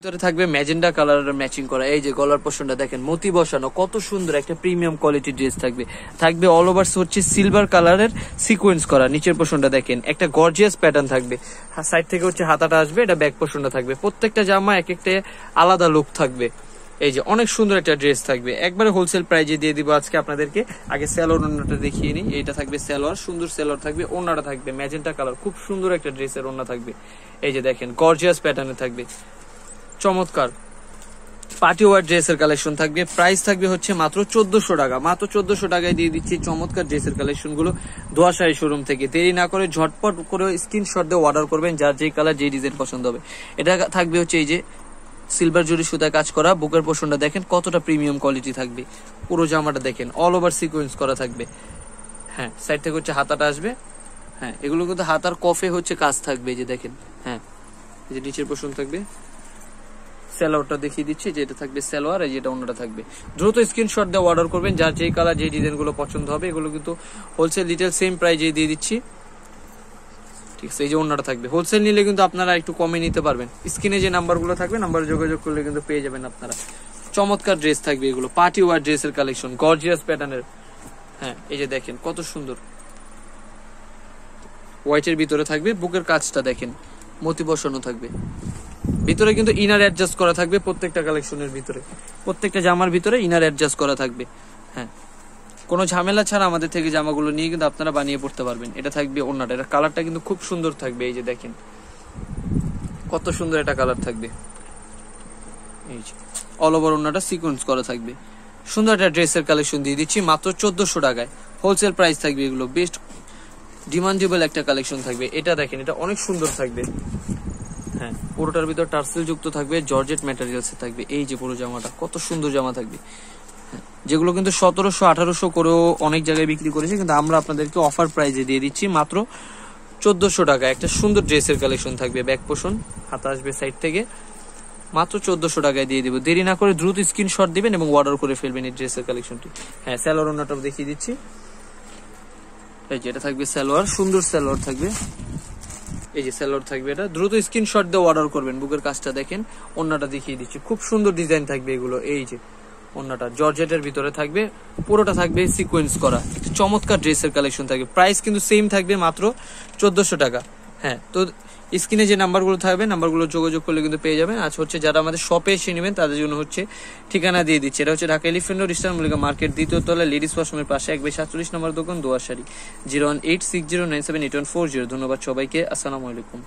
ভিতরে থাকবে ম্যাজেন্ডা কালারের ম্যাচিং করা, এই যে গলার পোর্শনটা দেখেন মতি বসানো, কত সুন্দর একটা প্রিমিয়াম কোয়ালিটির ড্রেস থাকবে। থাকবে অল ওভার হচ্ছে সিলভার কালারের সিকোয়েন্স করা, নিচের পোর্শনটা দেখেন একটা গর্জিয়াস প্যাটার্ন থাকবে, সাইড থেকে হচ্ছে হাতাটা আসবে, এটা ব্যাক পোর্শনটা থাকবে। প্রত্যেকটা জামা এক একটা আলাদা লুক থাকবে। এই যে অনেক সুন্দর একটা ড্রেস থাকবে, একবারে হোলসেল প্রাইজে দিয়ে দিব আজকে আপনাদেরকে। আগে সালোয়ার ওড়নাটা দেখিয়ে নিই, এইটা থাকবে সালোয়ার, সুন্দর সালোয়ার থাকবে, ওড়নাটা থাকবে ম্যাজেন্টা কালার, খুব সুন্দর একটা ড্রেসের ওড়না থাকবে। এই যে দেখেন গর্জিয়াস প্যাটার্নে থাকবে, চমৎকার পার্টি ওয়ার ড্রেসের কালেকশন থাকবে। প্রাইস থাকবে হচ্ছে মাত্র 1400 টাকা, মাত্র 1400 টাকায় দিয়ে দিচ্ছি চমৎকার ড্রেসের কালেকশন গুলো দোয়াশাড়ি শোরুম থেকে। দেরি না করে ঝটপট করে স্ক্রিনশট দিয়ে অর্ডার করবেন, যার যে কালার যে ডিজাইন পছন্দ হবে। এটা থাকবে হচ্ছে এই যে সিলভার জরি সুতায় কাজ করা, বুকের পোর্শনটা দেখেন কতটা প্রিমিয়াম কোয়ালিটি থাকবে, পুরো জামাটা দেখেন অল ওভার সিকোয়েন্স করা থাকবে। হ্যাঁ, সাইড থেকে হচ্ছে হাতাটা আসবে, হ্যাঁ এগুলো কিন্তু হাতার কফে হচ্ছে কাজ থাকবে, এই যে দেখেন। হ্যাঁ, এই যে নিচের পোর্শন থাকবে, সালোয়ারটা দেখিয়ে দিচ্ছি, যে এটা থাকবে সালোয়ার, এই যেটা অন্যটা থাকবে। দ্রুত স্ক্রিনশট দিয়ে অর্ডার করবেন, যার যেই কালার যে ডিজাইন গুলো পছন্দ হবে। এগুলো কিন্তু হোলসেল রিটেল সেম প্রাইজে দিয়ে দিচ্ছি, ঠিক আছে। এই যে অন্যটা থাকবে, হোলসেল নিলে কিন্তু আপনারা একটু কমে নিতে পারবেন। স্ক্রিনে যে নাম্বারগুলো থাকবে, নাম্বারে যোগাযোগ করলে কিন্তু পেয়ে যাবেন আপনারা। চমৎকার ড্রেস থাকবে এগুলো, পার্টি ওয়ার ড্রেসের কালেকশন, গর্জিয়াস প্যাটার্নের। হ্যাঁ, এই যে দেখেন কত সুন্দর, হোয়াইটের ভিতরে থাকবে, বুকের কাজটা দেখেন মতি বসানো থাকবে। ভিতরে কিন্তু ইনার অ্যাডজাস্ট করা থাকবে, প্রত্যেকটা কালেকশনের ভিতরে, প্রত্যেকটা জামার ভিতরে ইনার অ্যাডজাস্ট করা থাকবে। হ্যাঁ, কোনো ঝামেলা ছাড়া আমাদের থেকে জামাগুলো নিয়ে কিন্তু আপনারা বানিয়ে পড়তে পারবেন। এটা থাকবে ওড়নাটা, এটা কালারটা কিন্তু খুব সুন্দর থাকবে, এই যে দেখেন কত সুন্দর একটা কালার থাকবে। এই যে অল ওভার ওড়নাটা সিকোয়েন্স করা থাকবে, সুন্দর একটা ড্রেসের কালেকশন দিয়ে দিচ্ছি মাত্র 1400 টাকায়। হোলসেল প্রাইস থাকবে, এগুলো বেস্ট ডিমান্ডেবল একটা কালেকশন থাকবে। এটা দেখেন, এটা অনেক সুন্দর থাকবে। হ্যাঁ, পুরোটার ভিতর টার্সেল যুক্ত থাকবে, জর্জেট ম্যাটেরিয়ালস থাকবে। এই যে পুরো জামাটা কত সুন্দর জামা থাকবে, যেগুলো কিন্তু 1700-1800 করেও অনেক জায়গায় বিক্রি করেছে, কিন্তু আমরা আপনাদেরকে অফার প্রাইজে দিয়ে দিচ্ছি মাত্র 1400 টাকা। একটা সুন্দর ড্রেসের কালেকশন থাকবে, ব্যাক পোর্শন, হাতা আসবে সাইড থেকে, মাত্র 1400 টাকায় দিয়ে দিব। দেরি না করে দ্রুত স্ক্রিনশট দিবেন এবং অর্ডার করে ফেলবেন এই ড্রেসের কালেকশনটি। হ্যাঁ, সালোয়ার ওড়নাটা দেখিয়ে দিচ্ছি, এই যে এটা থাকবে সালোয়ার, সুন্দর সালোয়ার থাকবে, এই যে সালোয়ার থাকবে। এটা দ্রুত স্ক্রিনশট দিয়ে অর্ডার করবেন। বুকের কাজটা দেখেন, ওড়নাটা দেখিয়ে দিচ্ছি, খুব সুন্দর ডিজাইন থাকবে এগুলো। এই যে ওড়নাটা জর্জেটের ভিতরে থাকবে, পুরোটা থাকবে সিকোয়েন্স করা, একটা চমৎকার ড্রেসের কালেকশন থাকবে। প্রাইস কিন্তু সেম থাকবে, মাত্র 1400 টাকা। হ্যাঁ, তো স্ক্রিনে যে নাম্বারগুলো থাকবে, নাম্বারগুলো যোগাযোগ করলে কিন্তু পেয়ে যাবেন। আজ হচ্ছে যারা আমাদের শপে এসে নেবেন তাদের জন্য হচ্ছে ঠিকানা দিয়ে দিচ্ছে। এটা হচ্ছে Dhaka elephant road, eastern Mallika market, দ্বিতীয় তলা, লেডিস ওয়াশরুমের পাশে, 147 নম্বর দোকান, দোয়াশাড়ি। 01860978140। ধন্যবাদ সবাইকে, আসসালামু আলাইকুম।